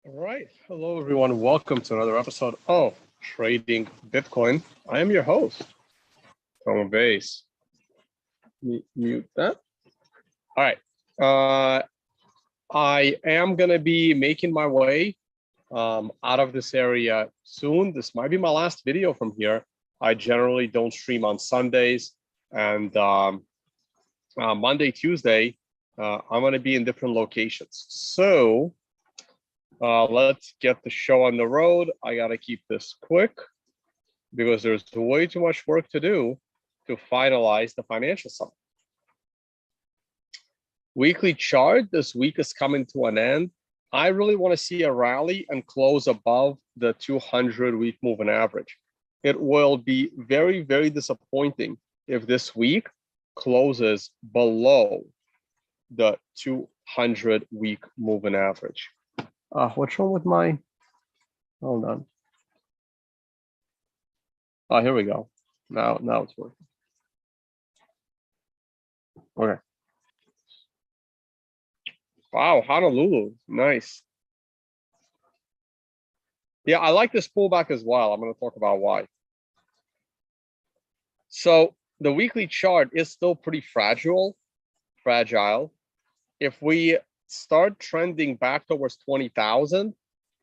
All right. Hello, everyone. Welcome to another episode of Trading Bitcoin. I am your host, Vays. Mute that. All right. I am going to be making my way out of this area soon. This might be my last video from here. I generally don't stream on Sundays, and Monday, Tuesday, I'm going to be in different locations. So let's get the show on the road. I got to keep this quick because there's way too much work to do to finalize the financial summit. Weekly chart, this week is coming to an end. I really want to see a rally and close above the 200-week moving average. It will be very, very disappointing if this week closes below the 200-week moving average. What's wrong with my, hold on. Oh, here we go. Now it's working. Okay. Wow, Honolulu, nice. Yeah, I like this pullback as well. I'm going to talk about why. So the weekly chart is still pretty fragile. If we start trending back towards 20,000,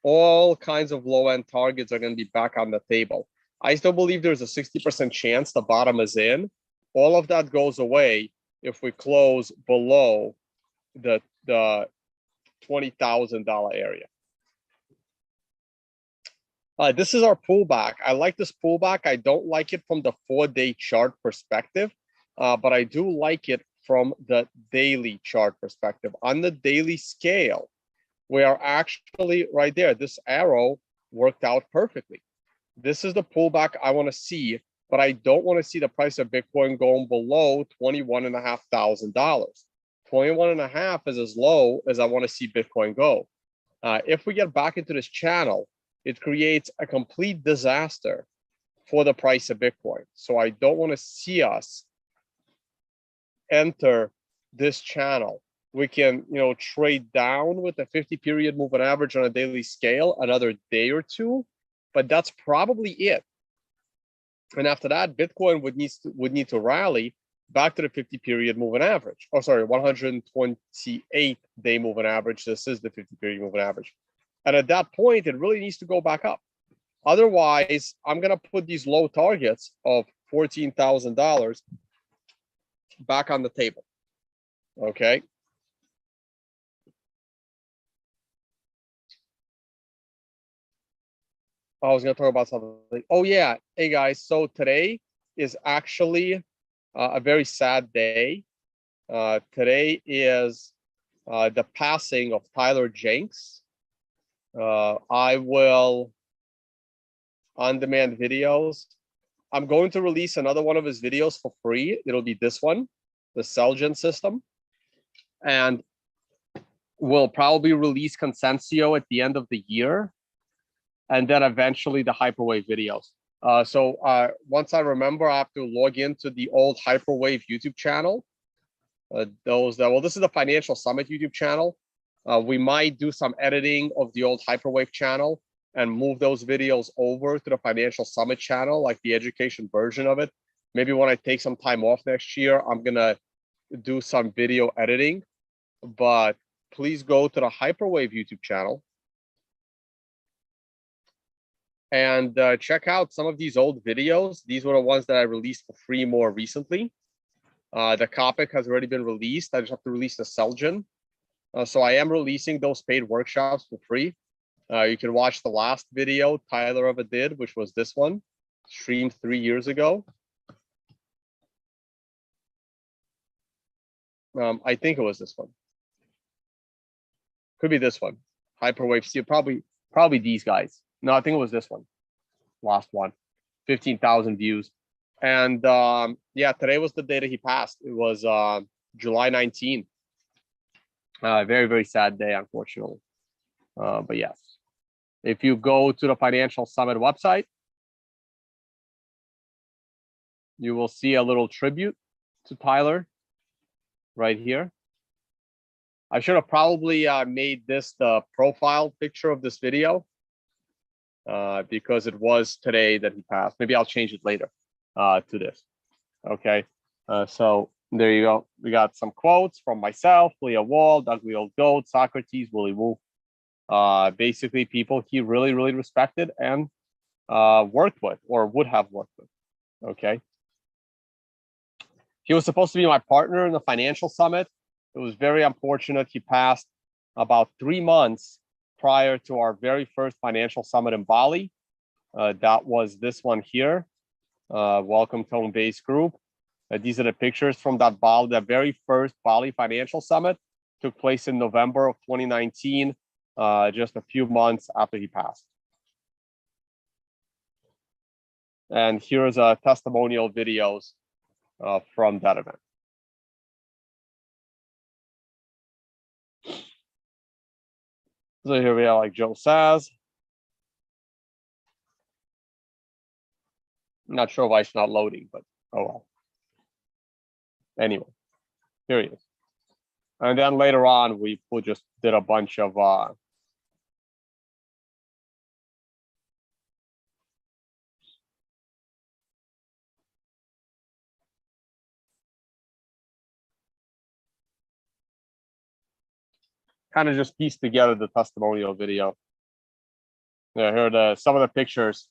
all kinds of low-end targets are going to be back on the table. I still believe there's a 60% chance the bottom is in. All of that goes away if we close below the $20,000 area. This is our pullback. I like this pullback. I don't like it from the 4-day chart perspective, but I do like it from the daily chart perspective. On the daily scale, we are actually right there. This arrow worked out perfectly. This is the pullback I want to see, but I don't want to see the price of Bitcoin going below $21,500. 21.5 is as low as I want to see Bitcoin go. If we get back into this channel, it creates a complete disaster for the price of Bitcoin. So I don't want to see us enter this channel. We can, trade down with the 50-period moving average on a daily scale another day or two, but that's probably it. And after that, Bitcoin would need to rally back to the 50-period moving average. 128-day moving average. This is the 50-period moving average. And at that point, it really needs to go back up. Otherwise, I'm going to put these low targets of $14,000 back on the table. Okay. I was going to talk about something. Oh, yeah. Hey, guys. So today is actually a very sad day. Today is the passing of Tyler Jenks. I will on-demand videos. I'm going to release another one of his videos for free. It'll be this one, the Celgen system. And we'll probably release Consensio at the end of the year. And then eventually the Hyperwave videos. So once I remember, I have to log into the old Hyperwave YouTube channel. This is the Financial Summit YouTube channel. We might do some editing of the old Hyperwave channel and move those videos over to the Financial Summit channel, like the education version of it. Maybe when I take some time off next year, I'm going to do some video editing. But please go to the Hyperwave YouTube channel and check out some of these old videos. These were the ones that I released for free more recently. The Copic has already been released. I just have to release the Celgen. So I am releasing those paid workshops for free. You can watch the last video Tyler ever did, which was this one, streamed 3 years ago. I think it was this one. Could be this one. Hyperwave Steel, probably these guys. No, I think it was this one. Last one. 15,000 views. And yeah, today was the day that he passed. It was July 19th. Very, very sad day, unfortunately. But yes, if you go to the Financial Summit website, you will see a little tribute to Tyler right here. I should have probably made this the profile picture of this video because it was today that he passed. Maybe I'll change it later to this. Okay, so there you go. We got some quotes from myself, Leah Wall, Ugly Old Goat, Socrates, Willy Woo. Basically, people he really, really respected and worked with or would have worked with. Okay. He was supposed to be my partner in the financial summit. It was very unfortunate. He passed about 3 months prior to our very first financial summit in Bali. That was this one here. Welcome Tone Base Group. These are the pictures from that Bali, that very first Bali Financial Summit. Took place in November of 2019, just a few months after he passed. And here's a testimonial videos from that event. So here we are, like Joe says. I'm not sure why it's not loading, but oh well. Anyway, here he is. And then later on, we just did a bunch of kind of just pieced together the testimonial video. Yeah, here are some of the pictures.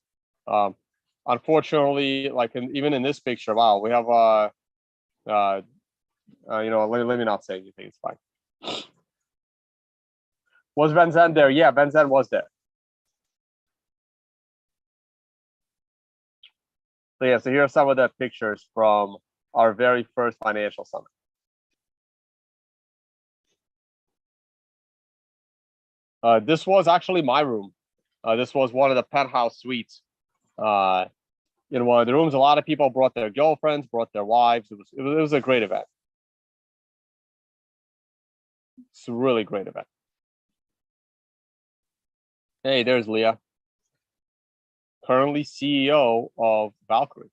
Unfortunately, like even in this picture, wow, we have you know, let me not say anything. It's fine. Was Van Zandt there? Yeah, Van Zandt was there. So yeah, so here are some of the pictures from our very first financial summit. This was actually my room. This was one of the penthouse suites. In one of the rooms, a lot of people brought their girlfriends, brought their wives. It was a great event. It's a really great event. Hey, there's Leah, currently CEO of Valkyrie.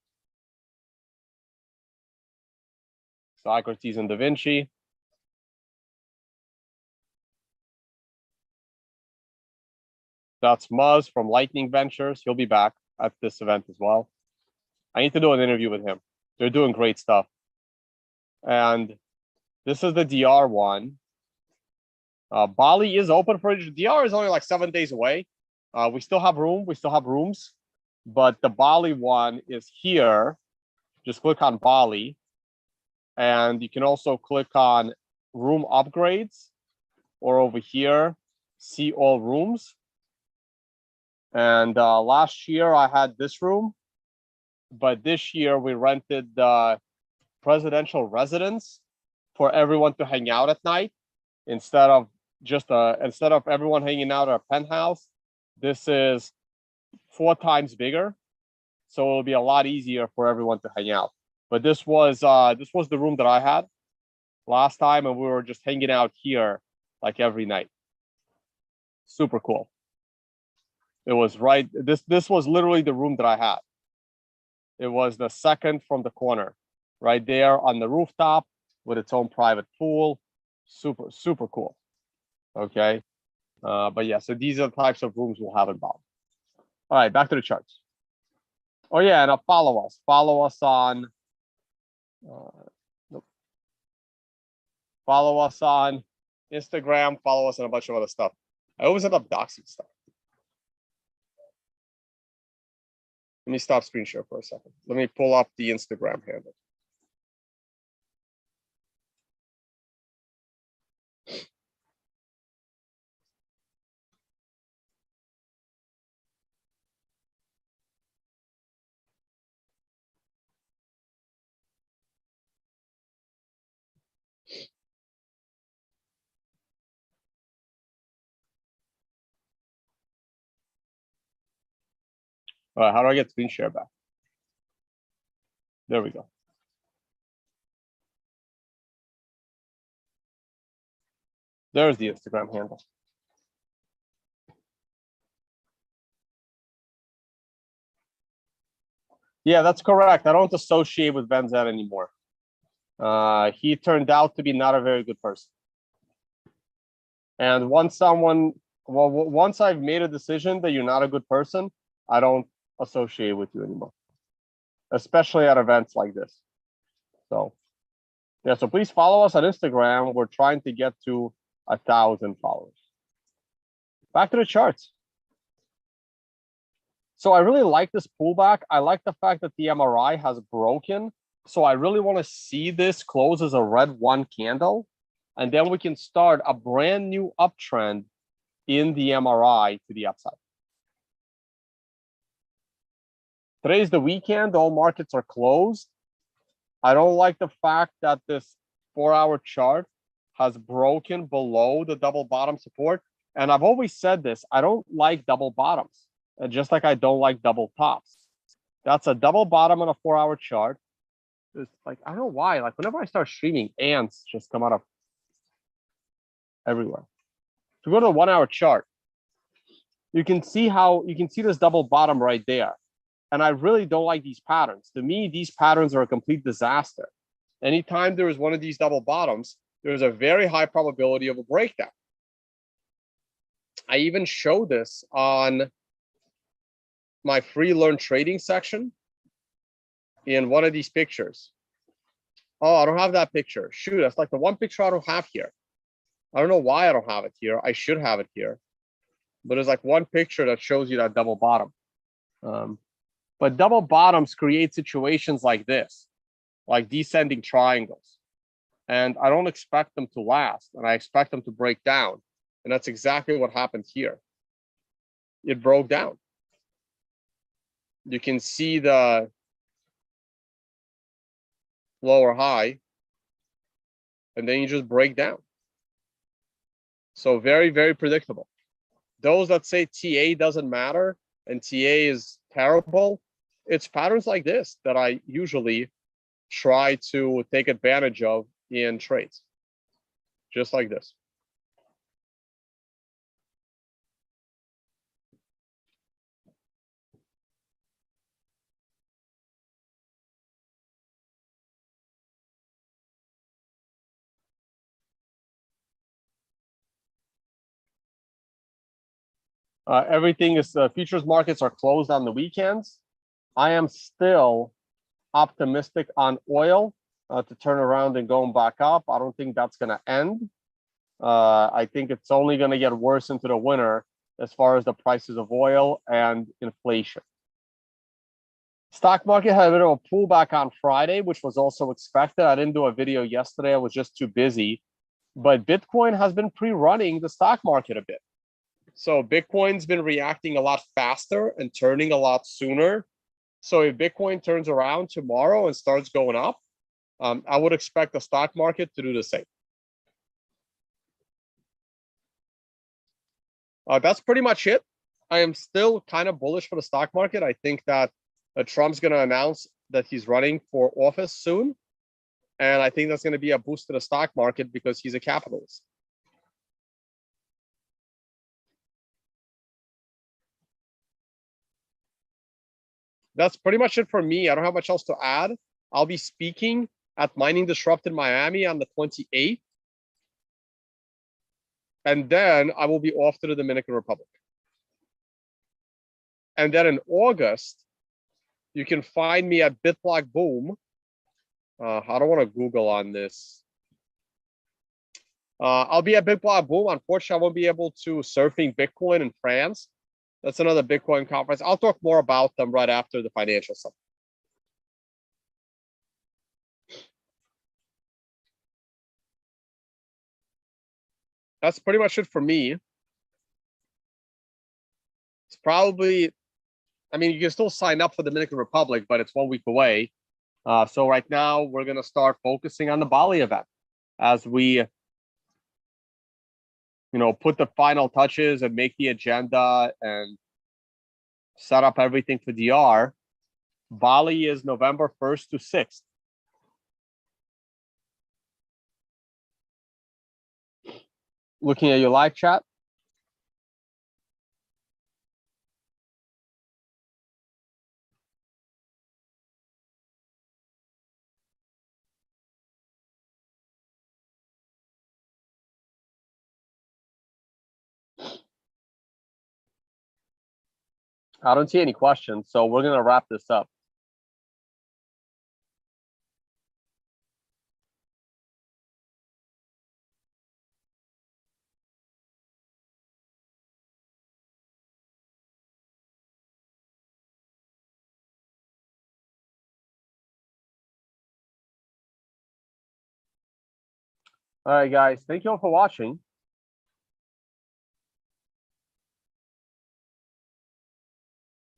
Socrates and Da Vinci. That's Muzz from Lightning Ventures. He'll be back at this event as well. I need to do an interview with him. They're doing great stuff. And this is the DR one. Bali is open for DR is only like 7 days away. We still have room. We still have rooms, but the Bali one is here. Just click on Bali, and you can also click on room upgrades, or over here, see all rooms. And last year I had this room, but this year we rented the presidential residence for everyone to hang out at night instead of everyone hanging out at a penthouse. This is 4 times bigger, so it'll be a lot easier for everyone to hang out. But this was the room that I had last time, and we were just hanging out here like every night. Super cool. It was right. This was literally the room that I had. It was the second from the corner, right there on the rooftop with its own private pool. Super, super cool. Okay. But yeah, so these are the types of rooms we'll have in Bali. All right, back to the charts. Oh yeah, and follow us. Follow us on. Follow us on Instagram. Follow us on a bunch of other stuff. I always end up doxing stuff. Let me stop screen share for a second. Let me pull up the Instagram handle. All right, how do I get screen share back? There we go. There's the Instagram handle. Yeah, that's correct. I don't associate with Van Zandt anymore. He turned out to be not a very good person. And once I've made a decision that you're not a good person, I don't associate with you anymore, especially at events like this. So yeah, so please follow us on Instagram. We're trying to get to 1,000 followers. Back to the charts. So I really like this pullback. I like the fact that the MRI has broken. So I really want to see this close as a red 1 candle. And then we can start a brand new uptrend in the MRI to the upside. Today's the weekend. All markets are closed. I don't like the fact that this 4-hour chart has broken below the double bottom support. And I've always said this, I don't like double bottoms, just like I don't like double tops. That's a double bottom on a 4-hour chart. It's like, I don't know why, like whenever I start streaming, ants just come out of everywhere. If you go to the 1-hour chart, you can see this double bottom right there. And I really don't like these patterns. To me, these patterns are a complete disaster. Anytime there is one of these double bottoms, there's a very high probability of a breakdown. I even show this on my free learn trading section in one of these pictures. Oh, I don't have that picture. Shoot, that's like the one picture I don't have here. I don't know why I don't have it here. I should have it here. But there's like one picture that shows you that double bottom. But double bottoms create situations like this, like descending triangles. And I don't expect them to last, and I expect them to break down. And that's exactly what happened here. It broke down. You can see the lower high, and then you just break down. So very, very predictable. Those that say TA doesn't matter and TA is terrible, it's patterns like this that I usually try to take advantage of in trades, just like this. Everything is, futures markets are closed on the weekends. I am still optimistic on oil to turn around and going back up. I don't think that's going to end. I think it's only going to get worse into the winter as far as the prices of oil and inflation. Stock market had a bit of a pullback on Friday, which was also expected. I didn't do a video yesterday. I was just too busy. But Bitcoin has been pre-running the stock market a bit. So Bitcoin's been reacting a lot faster and turning a lot sooner. So if Bitcoin turns around tomorrow and starts going up, I would expect the stock market to do the same. That's pretty much it. I am still kind of bullish for the stock market. I think that Trump's going to announce that he's running for office soon. And I think that's going to be a boost to the stock market because he's a capitalist. That's pretty much it for me. I don't have much else to add. I'll be speaking at Mining Disrupt in Miami on the 28th. And then I will be off to the Dominican Republic. And then in August, you can find me at BitBlock Boom. I don't want to Google on this. I'll be at BitBlock Boom. Unfortunately, I won't be able to surfing Bitcoin in France. That's another Bitcoin conference. I'll talk more about them right after the financial summit. That's pretty much it for me. It's probably, I mean, you can still sign up for the Dominican Republic, but it's 1 week away. So right now we're going to start focusing on the Bali event as we, put the final touches and make the agenda and set up everything for DR. Bali is November 1st to 6th. Looking at your live chat. I don't see any questions, so we're gonna wrap this up. All right, guys, thank you all for watching.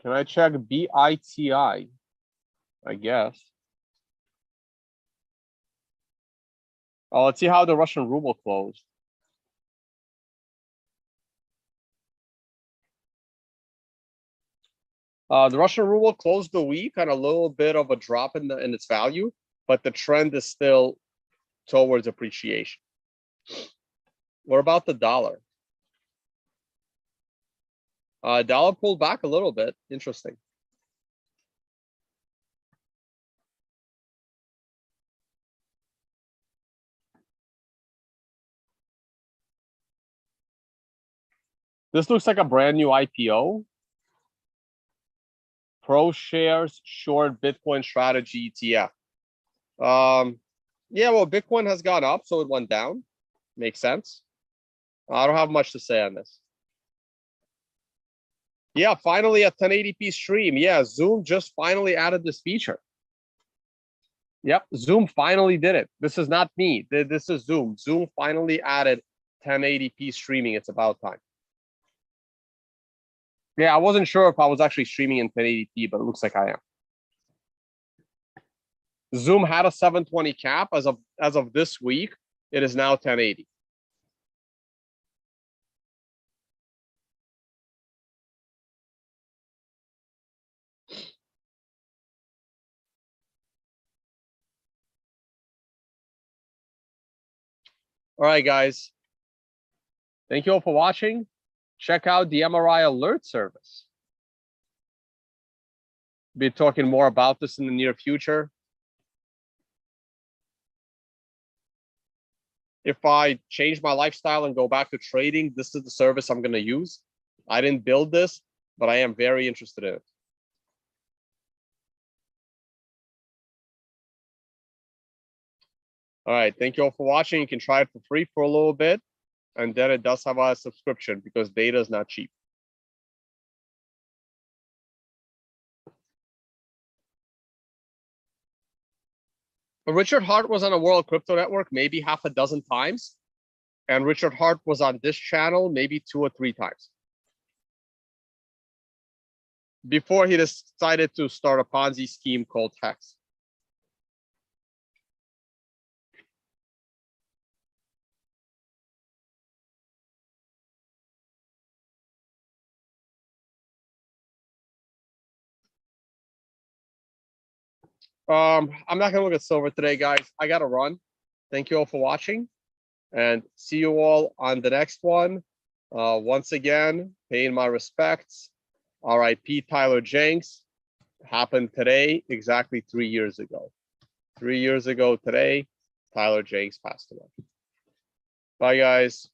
Can I check BITI? I guess. Oh, let's see how the Russian ruble closed. The Russian ruble closed the week on a little bit of a drop in its value, but the trend is still towards appreciation. What about the dollar? Dollar pulled back a little bit. Interesting. This looks like a brand new IPO. Pro shares short Bitcoin strategy ETF. Yeah, well, Bitcoin has gone up, so it went down. Makes sense. I don't have much to say on this. Yeah, finally a 1080p stream. Yeah, Zoom just finally added this feature. Yep, Zoom finally did it. This is not me. This is Zoom. Zoom finally added 1080p streaming. It's about time. Yeah, I wasn't sure if I was actually streaming in 1080p, but it looks like I am. Zoom had a 720 cap as of this week. It is now 1080. All right, guys. Thank you all for watching. Check out the MRI alert service. Be talking more about this in the near future. If I change my lifestyle and go back to trading, this is the service I'm going to use. I didn't build this, but I am very interested in it. All right. Thank you all for watching. You can try it for free for a little bit. And then it does have a subscription because data is not cheap. Richard Hart was on a World Crypto Network maybe half a dozen times. And Richard Hart was on this channel maybe 2 or 3 times. Before he decided to start a Ponzi scheme called Hex. I'm not gonna look at silver today, guys. I gotta run. Thank you all for watching, and see you all on the next one. Once again, paying my respects. R.I.P. Tyler Jenks. Happened today, exactly 3 years ago. 3 years ago today, Tyler Jenks passed away. Bye, guys.